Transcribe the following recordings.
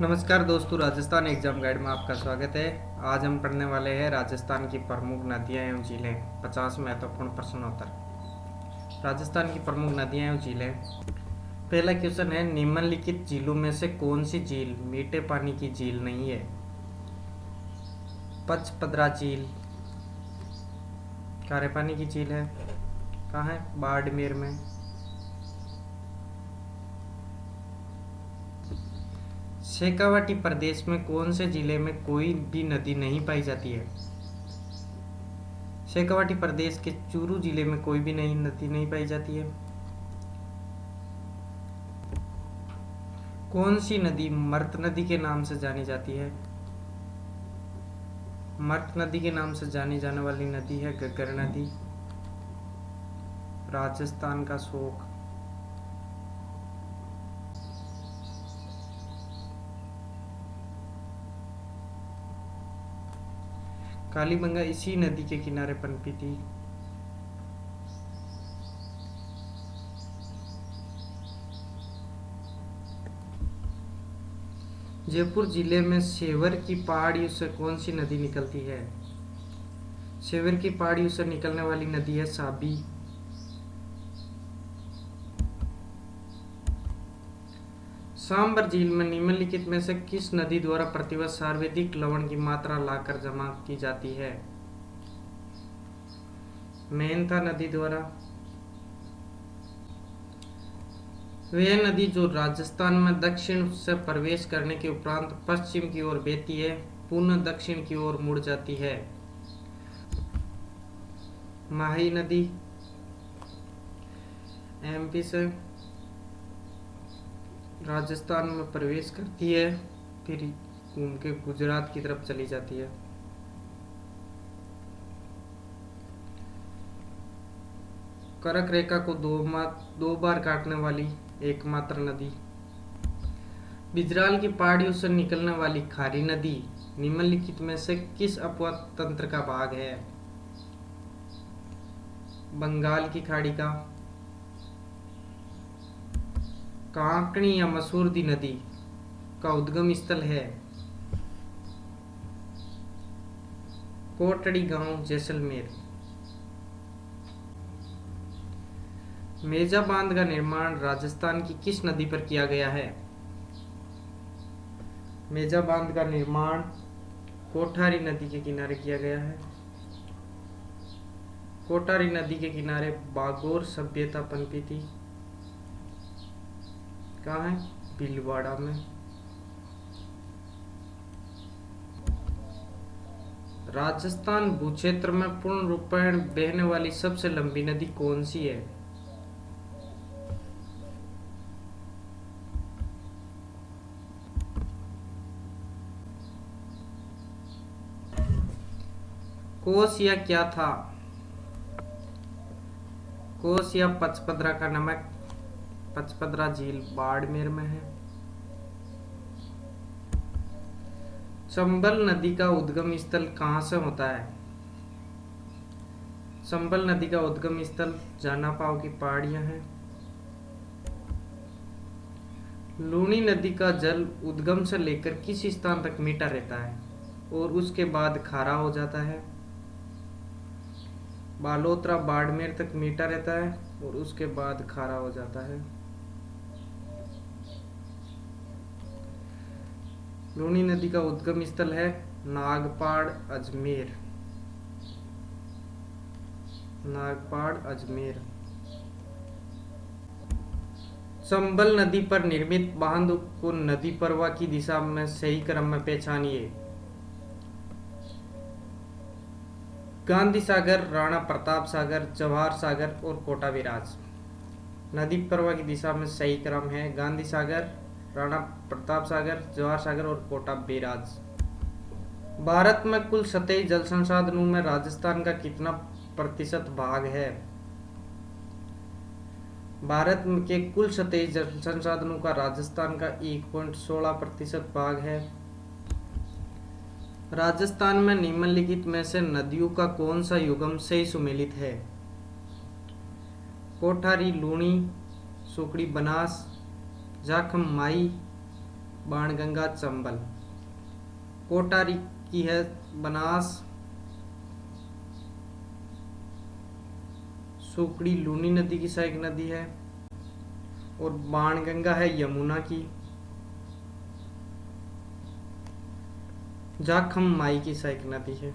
नमस्कार दोस्तों, Rajasthan exam guide में आपका स्वागत है। आज हम पढ़ने वाले हैं राजस्थान की प्रमुख नदियां एवं झीलें। 50 महत्वपूर्ण प्रश्नोत्तर। राजस्थान की प्रमुख नदियां एवं झीलें। पहला क्वेश्चन है, निम्नलिखित झीलों में से कौन सी झील मीठे पानी की झील नहीं है? पचपदरा झील खारे पानी की झील है। कहाँ है? बाड़मेर में। शेखावाटी प्रदेश में कौन से जिले में कोई भी नदी नहीं पाई जाती है? शेखावाटी प्रदेश के चूरू जिले में कोई भी नई नदी नहीं पाई जाती है। कौन सी नदी मर्त नदी के नाम से जानी जाती है? मर्त नदी के नाम से जानी जाने वाली नदी है घग्गर नदी। राजस्थान का शोक। कालीबंगा इसी नदी के किनारे पनपी थी। जयपुर जिले में सेवर की पहाड़ियों से कौन सी नदी निकलती है? सेवर की पहाड़ियों से निकलने वाली नदी है साबी। सांबर झील में निम्नलिखित में से किस नदी द्वारा प्रतिवर्ष सर्वाधिक लवण की मात्रा लाकर जमा की जाती है? मेहनता नदी द्वारा। वह नदी जो राजस्थान में दक्षिण से प्रवेश करने के उपरांत पश्चिम की ओर बहती है, पुनः दक्षिण की ओर मुड़ जाती है। माही नदी एमपी से राजस्थान में प्रवेश करती है, फिर घूम के गुजरात की तरफ चली जाती है। कर्क रेखा को दो बार काटने वाली एकमात्र नदी। बिजराल की पहाड़ियों से निकलने वाली खारी नदी निम्नलिखित में से किस अपवाद तंत्र का भाग है? बंगाल की खाड़ी का। कांकणी या मसूरदी नदी का उद्गम स्थल है कोटड़ी गांव, जैसलमेर। मेजा बांध का निर्माण राजस्थान की किस नदी पर किया गया है? मेजा बांध का निर्माण कोठारी नदी के किनारे किया गया है। कोठारी नदी के किनारे बागोर सभ्यता पनपी थी। कहाँ है? भीलवाड़ा में। राजस्थान भूक्षेत्र में पूर्ण रूपेण बहने वाली सबसे लंबी नदी कौन सी है? कोस या क्या था? कोस या पचपदरा का नमक। पचपदरा झील बाड़मेर में है। चंबल नदी का उद्गम स्थल कहाँ से होता है? चंबल नदी का उद्गम स्थल जानापाव की पहाड़ियां हैं। लूनी नदी का जल उद्गम से लेकर किस स्थान तक मीठा रहता है और उसके बाद खारा हो जाता है? बालोतरा बाड़मेर तक मीठा रहता है और उसके बाद खारा हो जाता है। लूनी नदी का उद्गम स्थल है नागपाड़, अजमेर। नागपाड़, अजमेर। चंबल नदी पर निर्मित बांध को नदी प्रवाह की दिशा में सही क्रम में पहचानिए। गांधी सागर, राणा प्रताप सागर, जवाहर सागर और कोटा विराज। नदी प्रवाह की दिशा में सही क्रम है गांधी सागर, राणा प्रताप सागर, जवाहर सागर और कोटा बैराज। भारत में कुल सतही जल संसाधनों में राजस्थान का कितना प्रतिशत भाग है? भारत के कुल सतही जल संसाधनों का राजस्थान का 1.16% भाग है। राजस्थान में निम्नलिखित में से नदियों का कौन सा युगम सही सुमेलित है? कोठारी, लूणी, सुकड़ी बनास, जाखम माई, बाणगंगा, चंबल। कोटारी की है बनास, सुकड़ी लूनी नदी की सहायक नदी है, और बाणगंगा है यमुना की। जाखम माई की सहायक नदी है।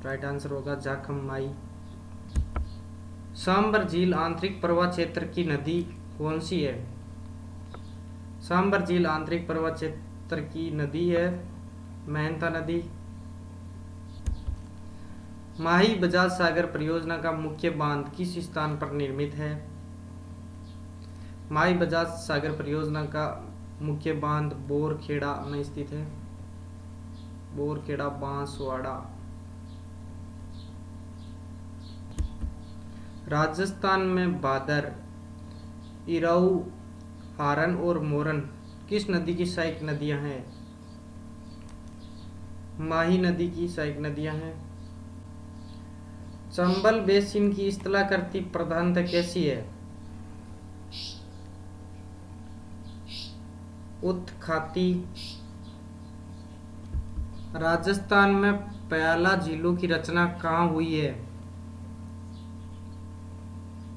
राइट आंसर होगा जाखम माई। सांबर झील आंतरिक प्रवाह क्षेत्र की नदी कौन सी है? सांबर झील आंतरिक प्रवाह क्षेत्र की नदी है मेहनता नदी। माही बजाज सागर परियोजना का मुख्य बांध किस स्थान पर निर्मित है? माही बजाज सागर परियोजना का मुख्य बांध बोरखेड़ा में स्थित है। बोरखेड़ा, बांसवाड़ा। राजस्थान में भादर, इराऊ, हारन और मोरन किस नदी की सहायक नदियां हैं? माही नदी की सहायक नदियां हैं। चंबल बेसिन की स्थलाकृति प्रधानता कैसी है? उत्खाती। राजस्थान में प्याला झीलों की रचना कहाँ हुई है?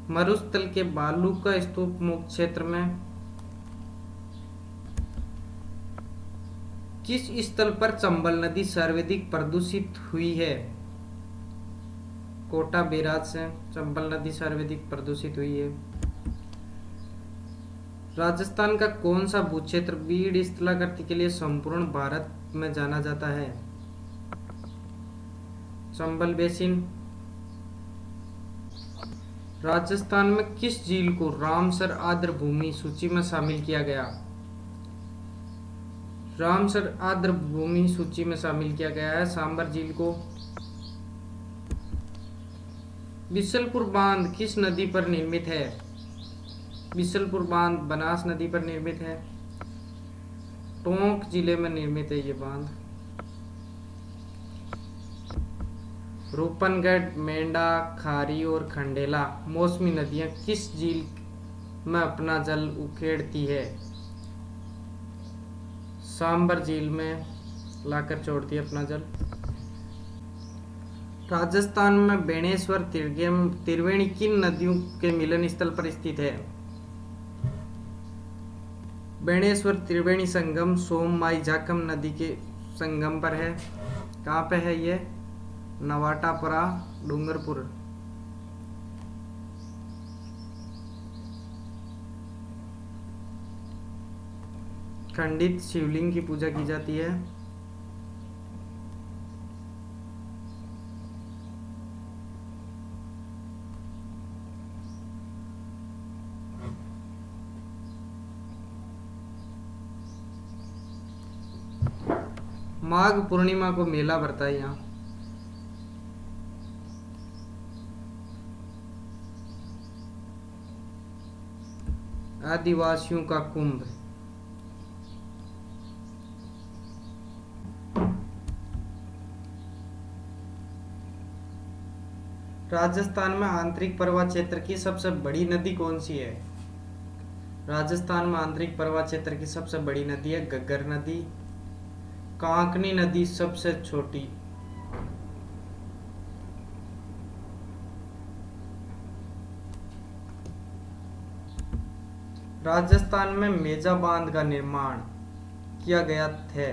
मरुस्थल के बालू का स्तूप मुक्त क्षेत्र में। किस स्थल पर चंबल नदी सर्वाधिक प्रदूषित हुई है? कोटा बैराज से चंबल नदी सर्वाधिक प्रदूषित हुई है। राजस्थान का कौन सा भूक्षेत्र बीड़ स्थलाकृति के लिए संपूर्ण भारत में जाना जाता है? चंबल बेसिन। राजस्थान में किस झील को रामसर आर्द्र भूमि सूची में शामिल किया गया? रामसर आर्द्र भूमि सूची में शामिल किया गया है सांबर झील को। बिशलपुर बांध किस नदी पर निर्मित है? बिशलपुर बांध बनास नदी पर निर्मित है। टोंक जिले में निर्मित है ये बांध। रूपनगढ़, मेंढा, खारी और खंडेला मौसमी नदियां किस झील में अपना जल उखेड़ती है? सांबर झील में लाकर छोड़ती है अपना जल। राजस्थान में बेणेश्वर त्रिवेणी किन नदियों के मिलन स्थल पर स्थित है? बेणेश्वर त्रिवेणी संगम सोममाई जाखम नदी के संगम पर है। कहाँ पे है ये? नवाटापरा, डूंगरपुर। खंडित शिवलिंग की पूजा की जाती है। माघ पूर्णिमा को मेला भरता है यहाँ। आदिवासियों का कुंभ। राजस्थान में आंतरिक प्रवाह क्षेत्र की सबसे बड़ी नदी कौन सी है? राजस्थान में आंतरिक प्रवाह क्षेत्र की सबसे बड़ी नदी है घग्गर नदी। कांकनी नदी सबसे छोटी। राजस्थान में मेजा बांध का निर्माण किया गया है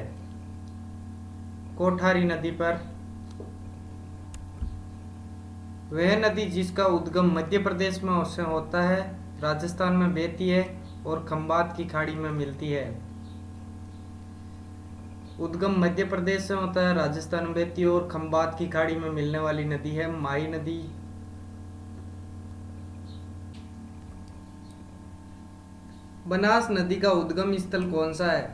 कोठारी नदी पर। वह नदी जिसका उद्गम मध्य प्रदेश में से होता है, राजस्थान में बहती है और खंबात की खाड़ी में मिलती है। उद्गम मध्य प्रदेश से होता है, राजस्थान में बहती है और खंबात की खाड़ी में मिलने वाली नदी है माई नदी। बनास नदी का उद्गम स्थल कौन सा है?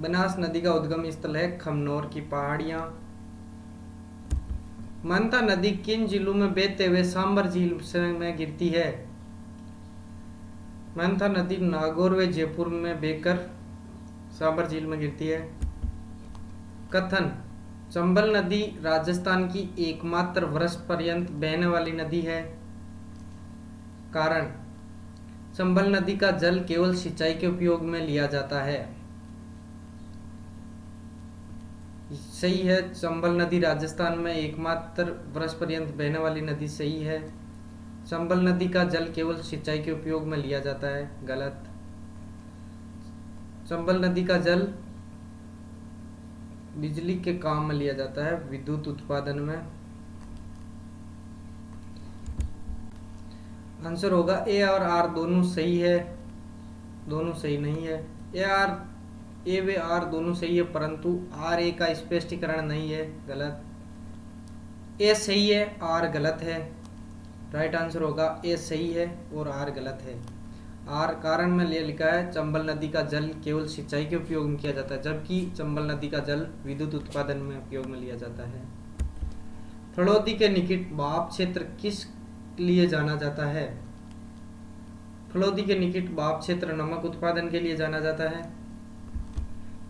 बनास नदी का उद्गम स्थल है खमनोर की पहाड़ियां। मंथा नदी किन जिलों में बहते हुए सांबर झील में गिरती है? मंथा नदी नागौर व जयपुर में बहकर सांबर झील में गिरती है। कथन: चंबल नदी राजस्थान की एकमात्र वर्ष पर्यंत बहने वाली नदी है। कारण: चंबल नदी का जल केवल सिंचाई के उपयोग में लिया जाता है। सही है, चंबल नदी राजस्थान में एकमात्र वर्ष पर्यंत बहने वाली नदी। सही है, चंबल नदी का जल केवल सिंचाई के उपयोग में लिया जाता है। गलत। चंबल नदी का जल बिजली के काम में लिया जाता है, विद्युत उत्पादन में। आंसर होगा ए और आर दोनों सही है, दोनों सही नहीं है। ए व आर दोनों सही है, परंतु आर ए का स्पष्टीकरण नहीं है। गलत। ए सही है, आर गलत है। राइट आंसर होगा ए सही है और आर गलत है। आर कारण में लिखा है चंबल नदी का जल केवल सिंचाई के उपयोग में किया जाता है, जबकि चंबल नदी का जल विद्युत उत्पादन में उपयोग में लिया जाता है। फड़ौदी के निकट भाप क्षेत्र किस लिए जाना जाता है? फड़ौदी के निकट भाप क्षेत्र नमक उत्पादन के लिए जाना जाता है।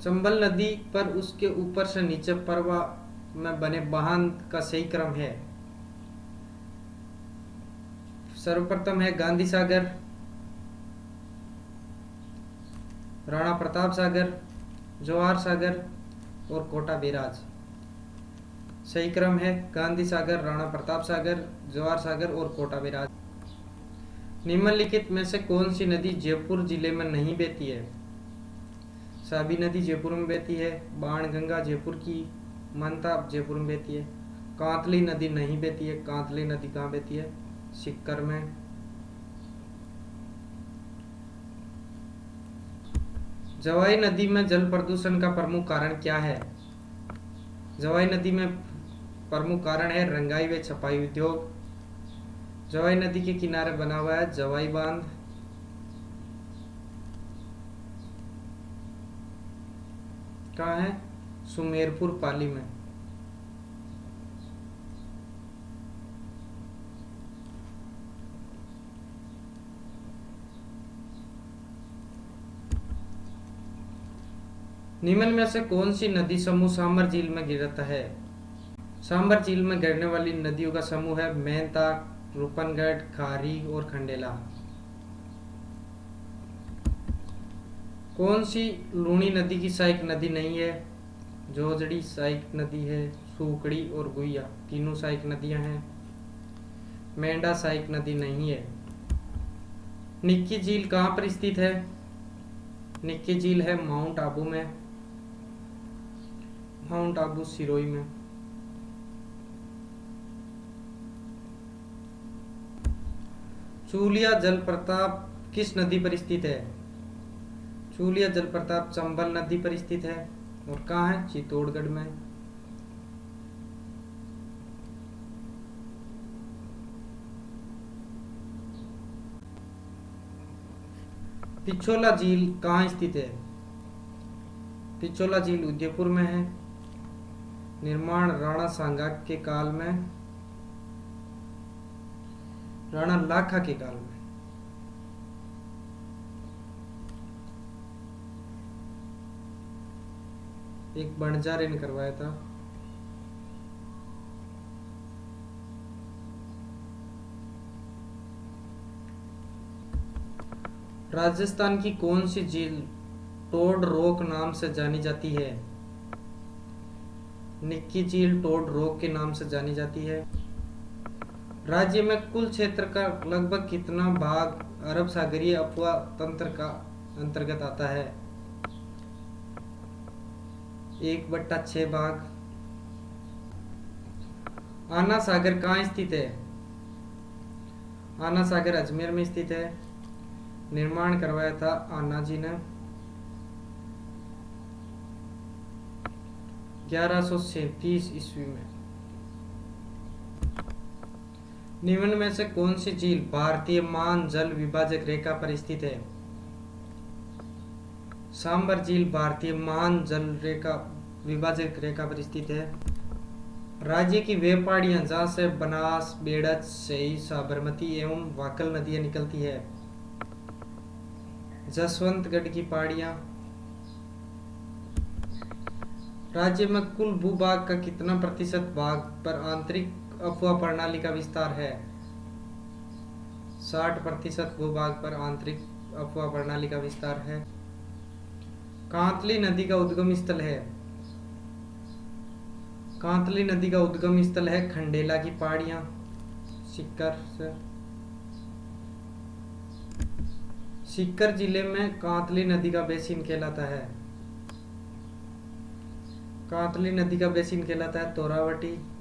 चंबल नदी पर उसके ऊपर से नीचे प्रवाह में बने बांध का सही क्रम है। सर्वप्रथम है गांधी सागर, राणा प्रताप सागर, जवाहर सागर और कोटा बैराज। सही क्रम है गांधी सागर, राणा प्रताप सागर, जवाहर सागर और कोटा बैराज। निम्नलिखित में से कौन सी नदी जयपुर जिले में नहीं बहती है? साबी नदी जयपुर में बहती है, बाणगंगा जयपुर की, मनताप जयपुर में बहती है। कांतली नदी नहीं बहती है। कांतली नदी कहाँ बहती है? सिक्कर में। जवाई नदी में जल प्रदूषण का प्रमुख कारण क्या है? जवाई नदी में प्रमुख कारण है रंगाई व छपाई उद्योग। जवाई नदी के किनारे बना हुआ है जवाई बांध। कहाँ है? सुमेरपुर पाली में। निम्न में से कौन सी नदी समूह सांबर झील में गिरता है? सांबर झील में गिरने वाली नदियों का समूह है मेहताक, रूपनगढ़, खारी और खंडेला। कौन सी लूणी नदी की सहायक नदी नहीं है? जोजड़ी सहायक नदी है, सूकड़ी और गुइया तीनों सहायक नदियां हैं। मेंढा सहायक नदी नहीं है। निक्की झील कहाँ पर स्थित है? निक्की झील है माउंट आबू में। माउंट आबू सिरोही में। चूलिया जलप्रपात किस नदी पर स्थित है? चूलिया जलप्रपात चंबल नदी पर स्थित है और कहाँ है? चित्तौड़गढ़ में। पिछोला झील कहाँ स्थित है? पिछोला झील उदयपुर में है। निर्माण राणा सांगा के काल में, राणा लाखा के काल में। एक बंजारे ने करवाया था। राजस्थान की कौन सी झील टोड रॉक नाम से जानी जाती है? निक्की झील टोड रॉक के नाम से जानी जाती है। राज्य में कुल क्षेत्र का लगभग कितना भाग अरब सागरीय अफवाह तंत्र का अंतर्गत आता है? 1/6 भाग। आना सागर कहाँ स्थित है? आना सागर अजमेर में स्थित है। निर्माण करवाया था आना जी ने 1137 ईस्वी में। निम्न में से कौन सी झील भारतीय मान जल विभाजक रेखा पर स्थित है? सांबर झील भारतीय मान जल रेखा विभाजक रेखा पर स्थित है। राज्य की वे पहाड़ियां जहां से बनास, बेड़च, सई, साबरमती एवं वाकल नदियां निकलती है। जसवंतगढ़ की पहाड़ियां। राज्य में कुल भूभाग का कितना प्रतिशत भाग पर आंतरिक अफवाह प्रणाली का विस्तार है? 60% भूभाग पर आंतरिक अफवाह प्रणाली का विस्तार है। कांतली नदी का उद्गम स्थल है। कांतली नदी का उद्गम स्थल है खंडेला की पहाड़ियां, सीकर से। सीकर जिले में कांतली नदी का बेसिन कहलाता है। कांतली नदी का बेसिन कहलाता है तोरावटी।